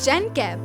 Gen Gap.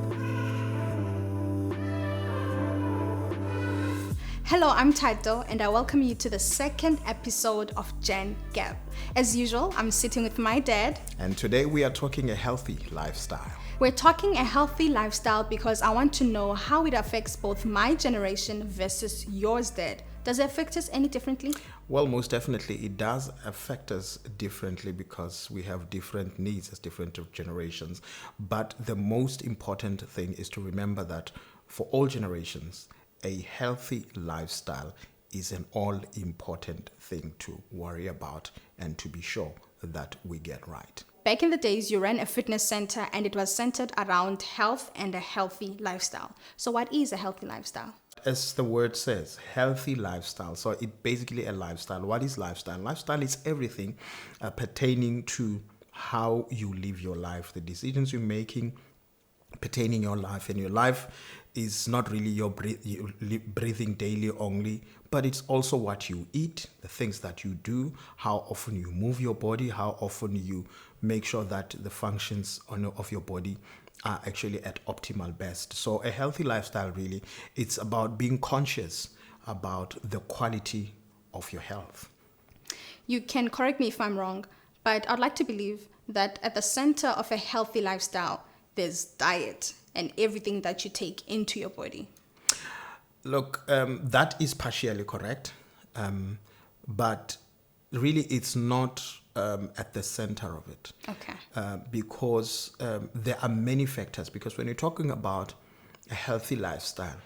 Hello, I'm Taito and I welcome you to the second episode of Gen Gap. As usual, I'm sitting with my dad. And today we are talking a healthy lifestyle. We're talking a healthy lifestyle because I want to know how it affects both my generation versus yours, Dad. Does it affect us any differently? Well, most definitely it does affect us differently because we have different needs as different generations. But the most important thing is to remember that for all generations, a healthy lifestyle is an all-important thing to worry about and to be sure that we get right. Back in the days, you ran a fitness center and it was centered around health and a healthy lifestyle. So what is a healthy lifestyle? As the word says, healthy lifestyle. So it basically a lifestyle. What is lifestyle? Lifestyle is everything pertaining to how you live your life, the decisions you're making pertaining your life. And your life is not really your breathing daily only, but it's also what you eat, the things that you do, how often you move your body, how often you make sure that the functions of your body are actually at optimal best. So a healthy lifestyle, really, it's about being conscious about the quality of your health. You can correct me if I'm wrong, but I'd like to believe that at the center of a healthy lifestyle, there's diet and everything that you take into your body. Look, that is partially correct, but really it's not at the center of it. Okay. Because there are many factors. Because when you're talking about a healthy lifestyle,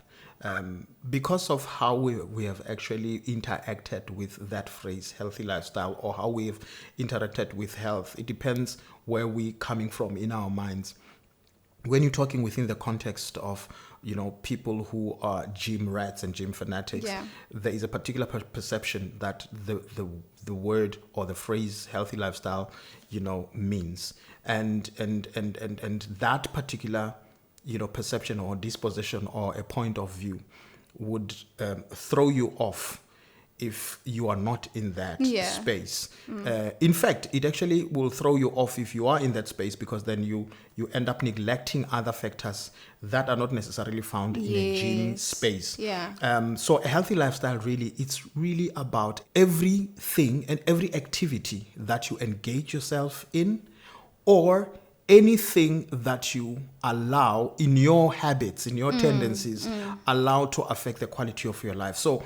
because of how we have actually interacted with that phrase, healthy lifestyle, or how we've interacted with health, it depends where we're coming from in our minds. When you're talking within the context of, people who are gym rats and gym fanatics, there is a particular perception that the word or the phrase healthy lifestyle, means. And that particular, perception or disposition or a point of view would throw you off if you are not in that space. In fact, it actually will throw you off if you are in that space, because then you end up neglecting other factors that are not necessarily found in a gym space. So a healthy lifestyle, really, it's really about everything and every activity that you engage yourself in, or anything that you allow in your habits, in your tendencies, allow to affect the quality of your life. So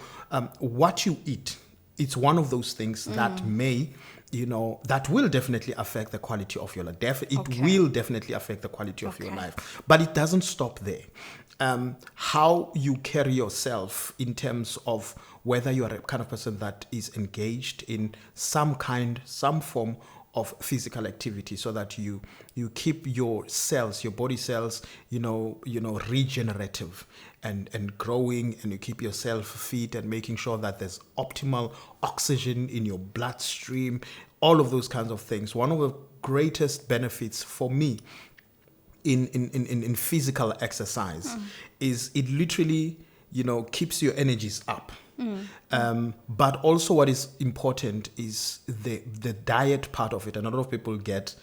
what you eat, it's one of those things that may, that will definitely affect the quality of your life. It will definitely affect the quality of your life. But it doesn't stop there. How you carry yourself in terms of whether you are a kind of person that is engaged in some form of physical activity, so that you keep your cells, your body cells, regenerative and growing, and you keep yourself fit and making sure that there's optimal oxygen in your bloodstream, all of those kinds of things. One of the greatest benefits for me in physical exercise is it literally, keeps your energies up. But also what is important is the diet part of it. And a lot of people get,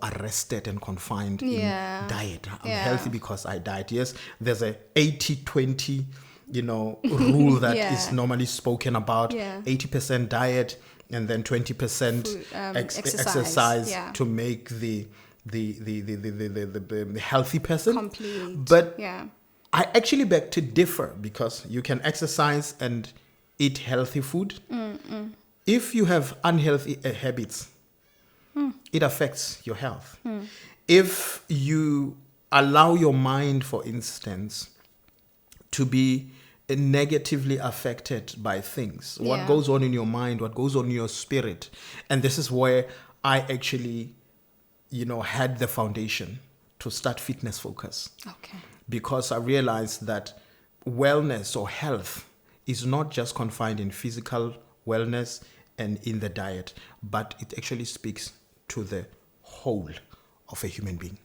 arrested and confined in diet. I'm healthy because I diet. Yes, there's a 80-20, rule that is normally spoken about. 80% diet and then 20% exercise to make the healthy person. Complete. But I actually beg to differ, because you can exercise and eat healthy food. If you have unhealthy habits, it affects your health. If you allow your mind, for instance, to be negatively affected by things, what goes on in your mind, what goes on in your spirit, and this is where I actually, had the foundation to start Fitness Focus. Because I realized that wellness or health is not just confined in physical wellness and in the diet, but it actually speaks to the whole of a human being.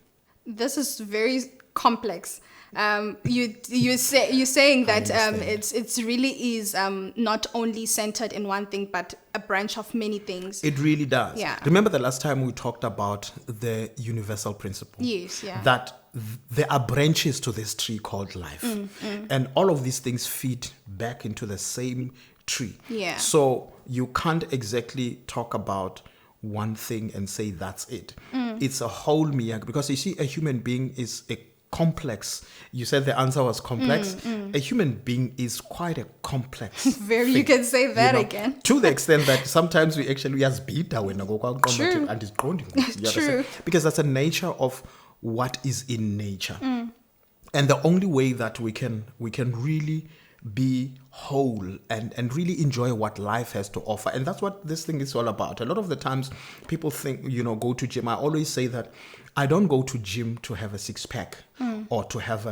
This is very complex. You're saying that understand. it's really is not only centered in one thing, but a branch of many things. It really does. Yeah. Remember the last time we talked about the universal principle? Yes, yeah. That there are branches to this tree called life. And all of these things feed back into the same tree. Yeah. So you can't exactly talk about one thing and say that's it. It's a whole miyag, because you see, a human being is a complex. You said the answer was complex. A human being is quite a complex. Very, thing, you can say that again. To the extent that sometimes we actually just beat that when True. and it's grown. You understand? True. Because that's a nature of what is in nature. And the only way that we can really be whole and really enjoy what life has to offer. And that's what this thing is all about. A lot of the times people think, go to gym. I always say that I don't go to gym to have a six pack or to have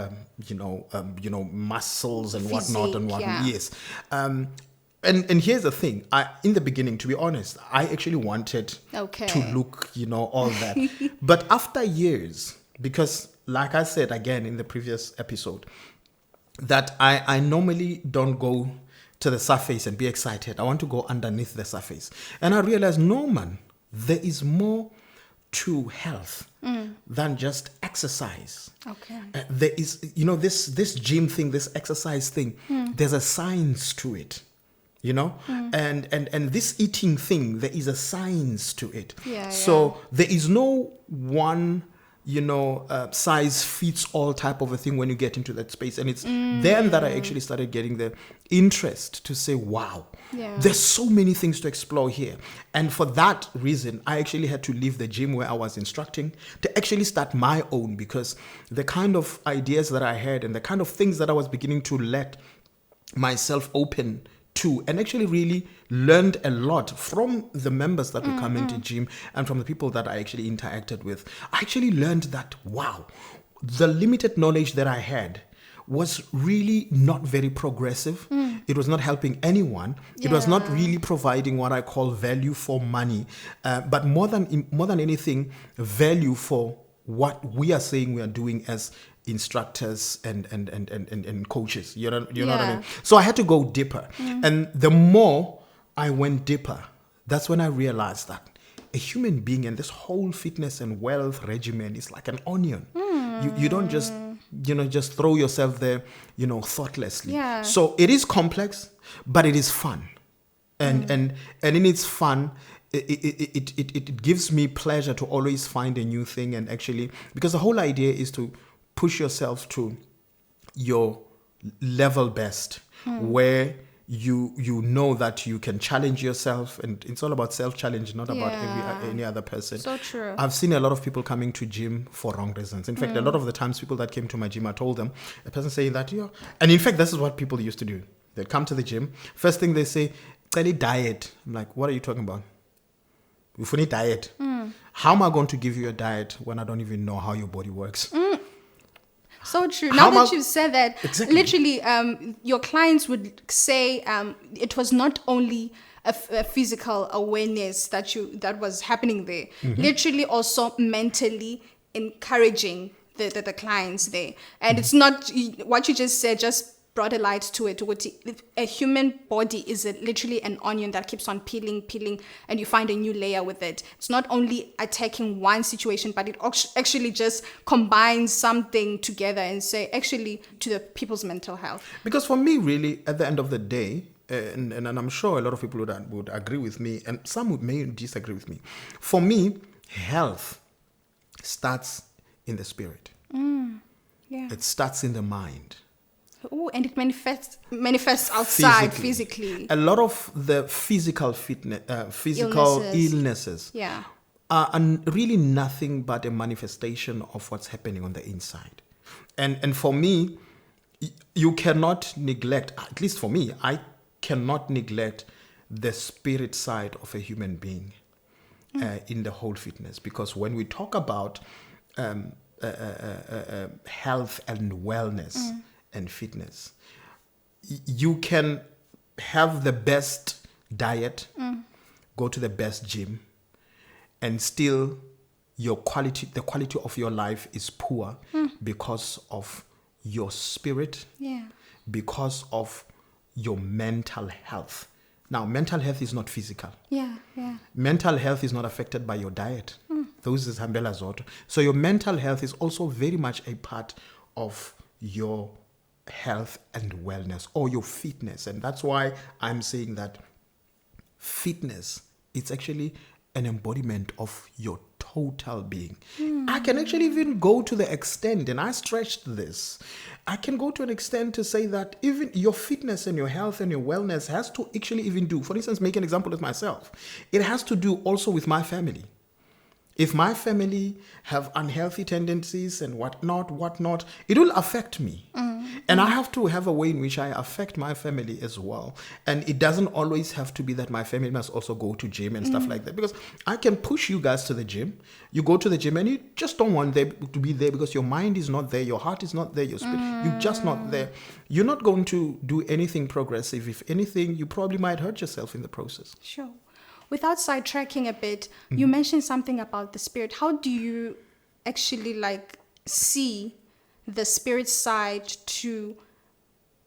muscles and whatnot and Physique, whatnot. yeah. Yes. And here's the thing. In the beginning, to be honest, I actually wanted to look, all that. But after years, because like I said again in the previous episode, that I normally don't go to the surface and be excited. I want to go underneath the surface. And I realized, no, man, there is more to health than just exercise. Okay. There is, this gym thing, this exercise thing, there's a science to it. And this eating thing, there is a science to it. So there is no one size fits all type of a thing when you get into that space. And it's then that I actually started getting the interest to say, wow, there's so many things to explore here. And for that reason, I actually had to leave the gym where I was instructing to actually start my own, because the kind of ideas that I had and the kind of things that I was beginning to let myself open to, and actually really learned a lot from the members that would come into gym and from the people that I actually interacted with. I actually learned that, wow, the limited knowledge that I had was really not very progressive. It was not helping anyone. It was not really providing what I call value for money, but more than anything, value for what we are saying we are doing as instructors and coaches. You know what I mean? So I had to go deeper. And the more I went deeper, that's when I realized that a human being and this whole fitness and wealth regimen is like an onion. You don't just just throw yourself there thoughtlessly. So it is complex, but it is fun. And in its fun, it gives me pleasure to always find a new thing, and actually, because the whole idea is to push yourself to your level best, where you know that you can challenge yourself, and it's all about self-challenge, not about any other person. So true. I've seen a lot of people coming to gym for wrong reasons. In fact, a lot of the times people that came to my gym, I told them, a person saying that, and in fact, this is what people used to do. They'd come to the gym. First thing they say, "Celi diet." I'm like, what are you talking about? If we need diet, how am I going to give you a diet when I don't even know how your body works? So true. Now that you said that, Exactly. literally, your clients would say it was not only a physical awareness that was happening there, literally also mentally encouraging the clients there. And it's not what you just said, just brought a light to it. A human body is literally an onion that keeps on peeling, and you find a new layer with it. It's not only attacking one situation, but it actually just combines something together and say, actually, to the people's mental health. Because for me, really, at the end of the day, and I'm sure a lot of people would agree with me, and some may disagree with me. For me, health starts in the spirit. It starts in the mind. Oh, and it manifests outside physically. A lot of the physical illnesses are really nothing but a manifestation of what's happening on the inside. And for me, you cannot neglect, at least for me, I cannot neglect the spirit side of a human being in the whole fitness. Because when we talk about health and wellness and fitness, you can have the best diet, go to the best gym, and still the quality of your life is poor because of your spirit, Yeah. because of your mental health. Now, mental health is not physical. Yeah. Yeah. Mental health is not affected by your diet. Those is Hambela Zoto. So your mental health is also very much a part of your health and wellness, or your fitness. And that's why I'm saying that fitness, it's actually an embodiment of your total being. I can actually even go to the extent, and I stretched this, I can go to an extent to say that even your fitness and your health and your wellness has to actually even do, for instance, make an example with myself. It has to do also with my family. If my family have unhealthy tendencies and whatnot, it will affect me. And I have to have a way in which I affect my family as well. And it doesn't always have to be that my family must also go to gym and stuff like that. Because I can push you guys to the gym. You go to the gym and you just don't want them to be there because your mind is not there, your heart is not there, your spirit, you're just not there. You're not going to do anything progressive. If anything, you probably might hurt yourself in the process. Sure. Without sidetracking a bit, you mentioned something about the spirit. How do you actually see the spirit side to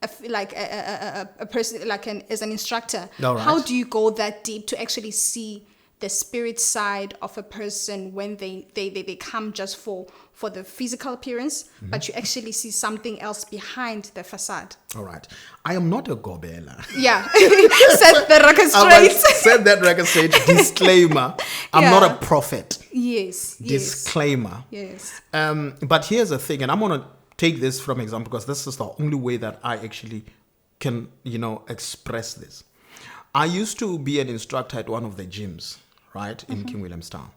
a person as an instructor? All right. How do you go that deep to actually see the spirit side of a person when they come just for the physical appearance, but you actually see something else behind the facade? All right. I am not a gobela. Yeah. Set the record straight. Set that record straight. Disclaimer. I'm not a prophet. Yes. Disclaimer. Yes. But here's the thing, and I'm going to take this from example because this is the only way that I actually can, express this. I used to be an instructor at one of the gyms, right, in King Williamstown,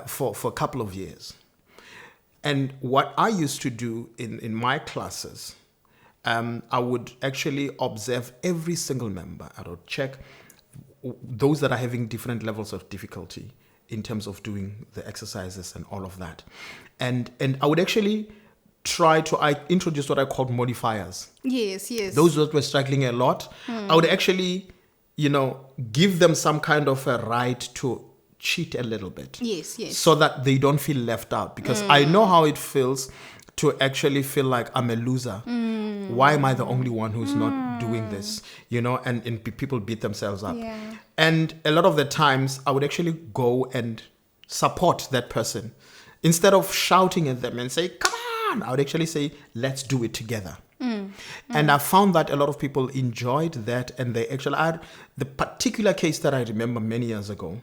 for a couple of years. And what I used to do in my classes, I would actually observe every single member. I would check those that are having different levels of difficulty in terms of doing the exercises and all of that. And I would actually I introduced what I called modifiers. Yes. Those that were struggling a lot, I would actually, give them some kind of a right to cheat a little bit. Yes. So that they don't feel left out. Because I know how it feels to actually feel like I'm a loser. Why am I the only one who's not doing this? And people beat themselves up. Yeah. And a lot of the times I would actually go and support that person. Instead of shouting at them and say, come on, I would actually say, let's do it together. And I found that a lot of people enjoyed that. And they actually had the particular case that I remember many years ago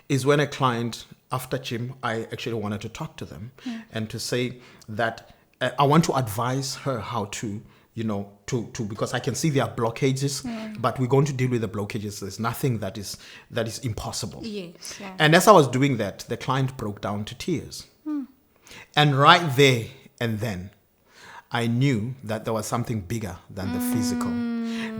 is when a client, after gym, I actually wanted to talk to them and to say that I want to advise her how to, because I can see there are blockages, but we're going to deal with the blockages. There's nothing that is impossible. Yes. Yeah. And as I was doing that, the client broke down to tears. And right there and then, I knew that there was something bigger than the physical.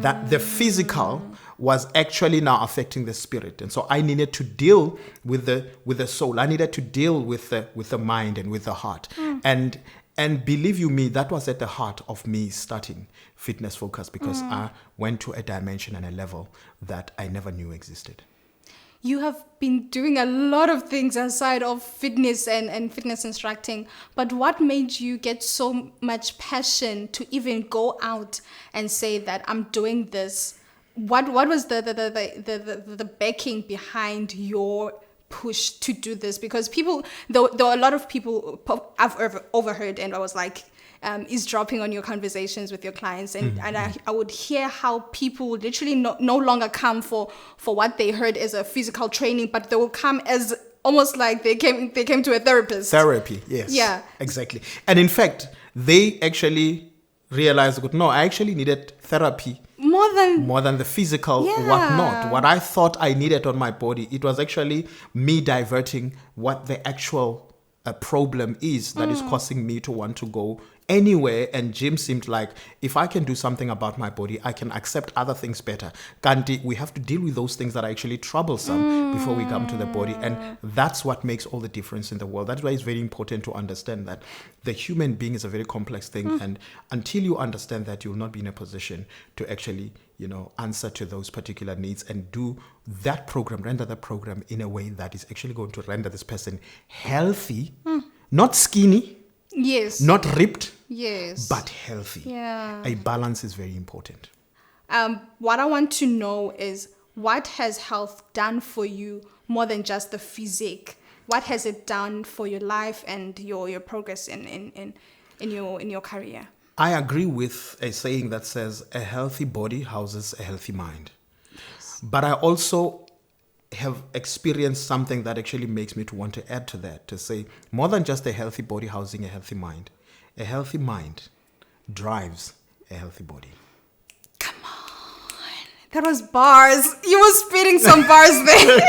That the physical was actually now affecting the spirit. And so I needed to deal with the soul. I needed to deal with the mind and with the heart. And believe you me, that was at the heart of me starting Fitness Focus, because I went to a dimension and a level that I never knew existed. You have been doing a lot of things outside of fitness and fitness instructing, but what made you get so much passion to even go out and say that I'm doing this? What was the backing behind your push to do this? Because there are a lot of people I've overheard, and I was like, eavesdropping on your conversations with your clients, and I would hear how people would literally no longer come for what they heard as a physical training, but they will come as almost like they came to a therapist. Therapy, yes. Yeah. Exactly. And in fact, they actually realized, no, I actually needed therapy. More than the physical whatnot. What I thought I needed on my body, it was actually me diverting what the actual problem is that is causing me to want to go anywhere, and gym seemed like if I can do something about my body, I can accept other things better. Kanti, we have to deal with those things that are actually troublesome before we come to the body, and that's what makes all the difference in the world. That's why it's very important to understand that the human being is a very complex thing, and until you understand that, you will not be in a position to actually, answer to those particular needs and do that program, render the program in a way that is actually going to render this person healthy, not skinny. Yes. Not ripped, yes, but healthy. Yeah. A balance is very important. What I want to know is, what has health done for you more than just the physique? What has it done for your life and your progress in your career? I agree with a saying that says a healthy body houses a healthy mind. Yes. But I also have experienced something that actually makes me to want to add to that, to say more than just a healthy body housing a healthy mind drives a healthy body. Come on, that was bars. You were spitting some bars there.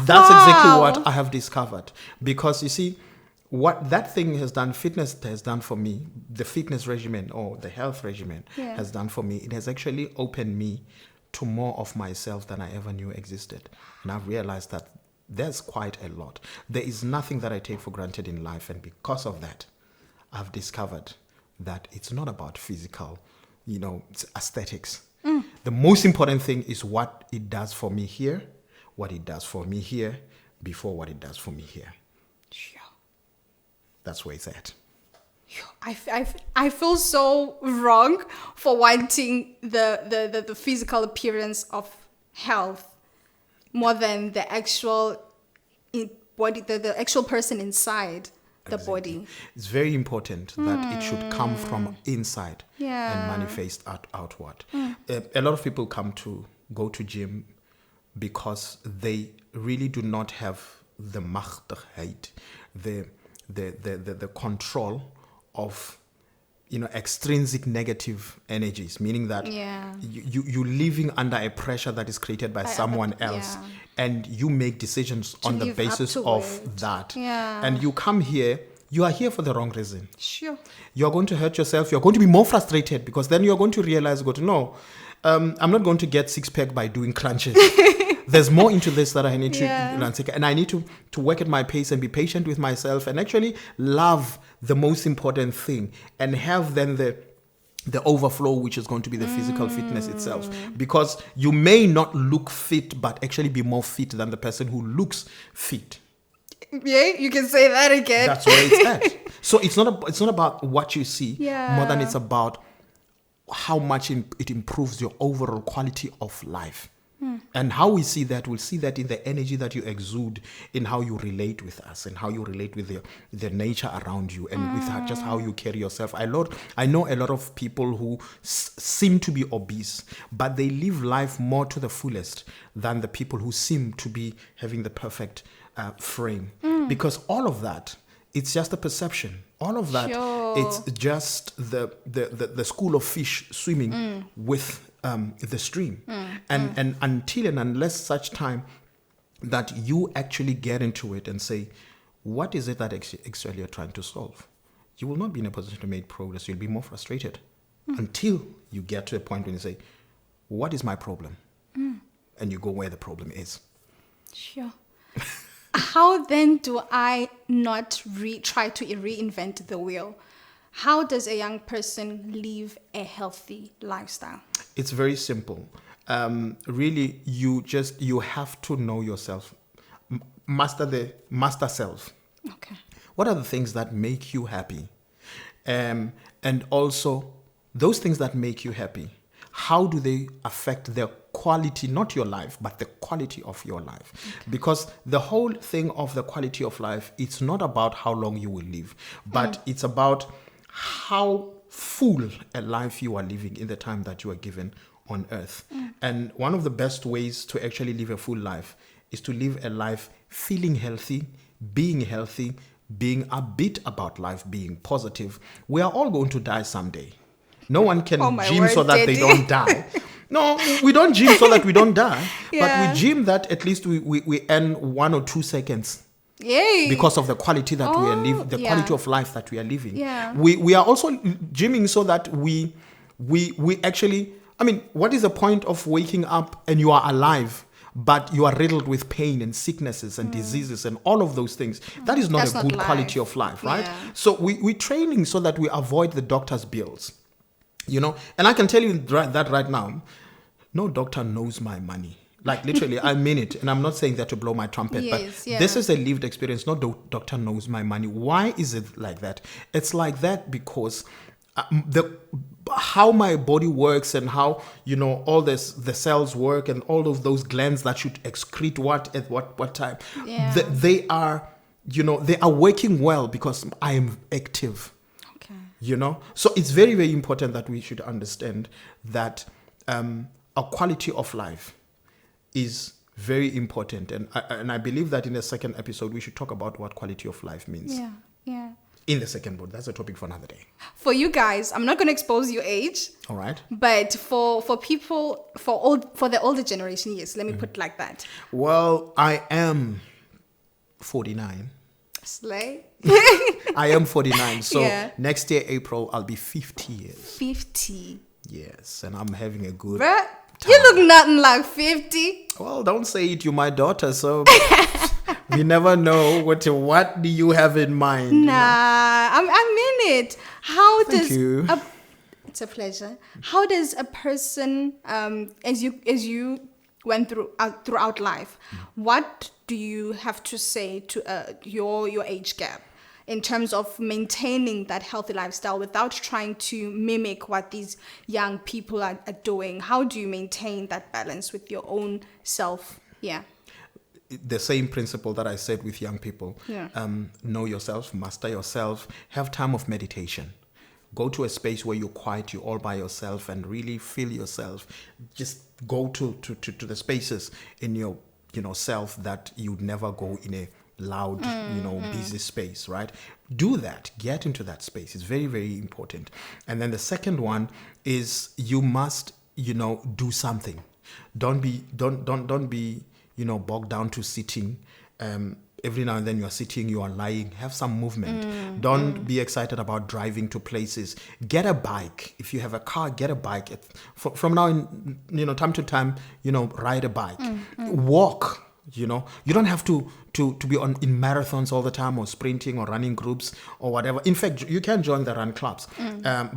That's exactly what I have discovered, because you see what that thing has done, fitness has done for me, the fitness regimen or the health regimen has done for me. It has actually opened me to more of myself than I ever knew existed. And I've realized that there's quite a lot. There is nothing that I take for granted in life. And because of that, I've discovered that it's not about physical, aesthetics. The most important thing is what it does for me here, what it does for me here, before what it does for me here. Sure. That's where it's at. I feel so wrong for wanting the physical appearance of health more than the actual body, the actual person inside the body. It's very important that it should come from inside and manifest outward. A lot of people go to gym because they really do not have the machtigheid, the control of extrinsic negative energies, meaning that you're living under a pressure that is created by someone else, and you make decisions on the basis of that. And you come here, you are here for the wrong reason. Sure. You're going to hurt yourself. You're going to be more frustrated, because then you're going to realize, no, I'm not going to get six-pack by doing crunches. There's more into this that I need to and I need to work at my pace and be patient with myself and actually love the most important thing, and have then the overflow, which is going to be the physical fitness itself. Because you may not look fit, but actually be more fit than the person who looks fit. Yeah, you can say that again. That's where it's at. So it's not about what you see, more than it's about how much it improves your overall quality of life. And how we see that, we'll see that in the energy that you exude, in how you relate with us, and how you relate with the nature around you, and with just how you carry yourself. I know a lot of people who seem to be obese, but they live life more to the fullest than the people who seem to be having the perfect frame. Because all of that, it's just a perception. All of that, it's just the school of fish swimming with the stream. And until and unless such time that you actually get into it and say, what is it that actually you're trying to solve? You will not be in a position to make progress. You'll be more frustrated until you get to a point when you say, what is my problem? And you go where the problem is. Sure. How then do I not try to reinvent the wheel? How does a young person live a healthy lifestyle? It's very simple. Really, you have to know yourself. Master self. Okay. What are the things that make you happy? And also, those things that make you happy, how do they affect the quality, not your life, but the quality of your life? Okay. Because the whole thing of the quality of life, it's not about how long you will live, but it's about how full a life you are living in the time that you are given on earth. And one of the best ways to actually live a full life is to live a life feeling healthy, being upbeat about life, being positive. We are all going to die someday. No one can gym so that they don't die. No, we don't gym so that we don't die. But we gym that at least we earn 1 or 2 seconds Yay. Because of the quality that we are living, the yeah. quality of life that we are living. Yeah. We are also gymming so that we actually, I mean, what is the point of waking up and you are alive, but you are riddled with pain and sicknesses and diseases and all of those things? That is not That's a not good life. quality of life, right? Yeah. So we're training so that we avoid the doctor's bills, you know? And I can tell you that right now, no doctor knows my money. Like literally, I mean it. And I'm not saying that to blow my trumpet, Yes, but yeah. this is a lived experience. No doctor knows my money. Why is it like that? It's like that because how my body works and how, you know, all the cells work and all of those glands that should excrete what at what time, Yeah. they are, you know, they are working well because I am active. Okay. You know, so it's very, very important that we should understand that a quality of life is very important, and I believe that in the second episode we should talk about what quality of life means. Yeah. Yeah. In the second book, that's a topic for another day. For you guys, I'm not going to expose your age. All right. But for people, for the older generation, yes, let me put it like that. Well, I am 49. Slay. I am 49. So Yeah. next year, April, I'll be 50 years. 50. Yes, and I'm having a good Bruh, time. you look nothing like 50. Well, don't say it. You're my daughter, so we never know what do you have in mind. Nah, I mean it. How Thank does you. It's a pleasure. How does a person, as you went throughout life, what do you have to say to your age gap in terms of maintaining that healthy lifestyle without trying to mimic what these young people are doing? How do you maintain that balance with your own self? Yeah. The same principle that I said with young people. Yeah. Know yourself, master yourself, have time of meditation. Go to a space where you're quiet, you're all by yourself, and really feel yourself. Just go to the spaces in your self that you'd never go in a loud, busy space, right? Do that. Get into that space. It's very, very important. And then the second one is you must, do something. Don't be bogged down to sitting. Every now and then you are sitting, you are lying. Have some movement. Don't be excited about driving to places. Get a bike. If you have a car, get a bike. From now in, time to time, ride a bike. Walk. You don't have to be in marathons all the time or sprinting or running groups or whatever. In fact, you can join the run clubs,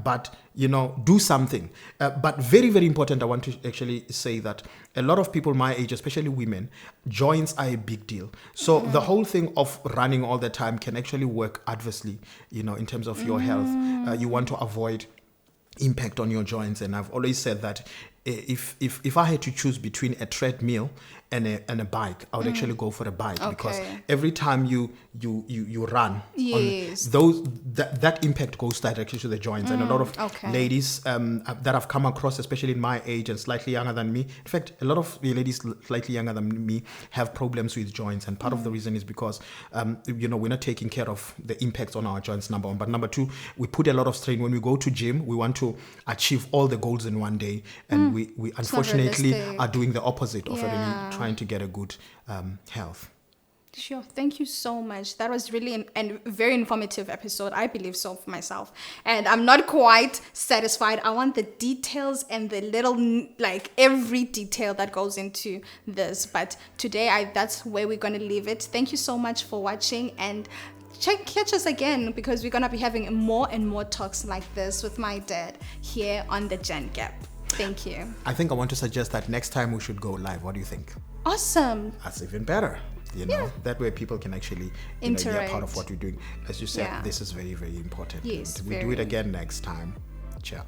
but do something. But very, very important, I want to actually say that a lot of people my age, especially women, joints are a big deal. So the whole thing of running all the time can actually work adversely, in terms of your health. You want to avoid impact on your joints, and I've always said that if I had to choose between a treadmill and a bike, I would actually go for a bike, because every time you run, yes, that impact goes directly to the joints. And a lot of ladies that I've come across, especially in my age and slightly younger than me, in fact, a lot of ladies slightly younger than me have problems with joints, and part of the reason is because we're not taking care of the impacts on our joints, number one. But number two, we put a lot of strain when we go to gym. We want to achieve all the goals in one day, and we unfortunately are doing the opposite of really trying to get a good health. Sure. Thank you so much. That was really a very informative episode. I believe so for myself. And I'm not quite satisfied. I want the details and the little, every detail that goes into this. But today, that's where we're going to leave it. Thank you so much for watching, and catch us again, because we're going to be having more and more talks like this with my dad here on the Gen Gap. Thank you. I think I want to suggest that next time we should go live. What do you think? Awesome. That's even better. That way people can actually be a part of what we're doing. As you said, this is very, very important. Yes, we do it again next time. Ciao.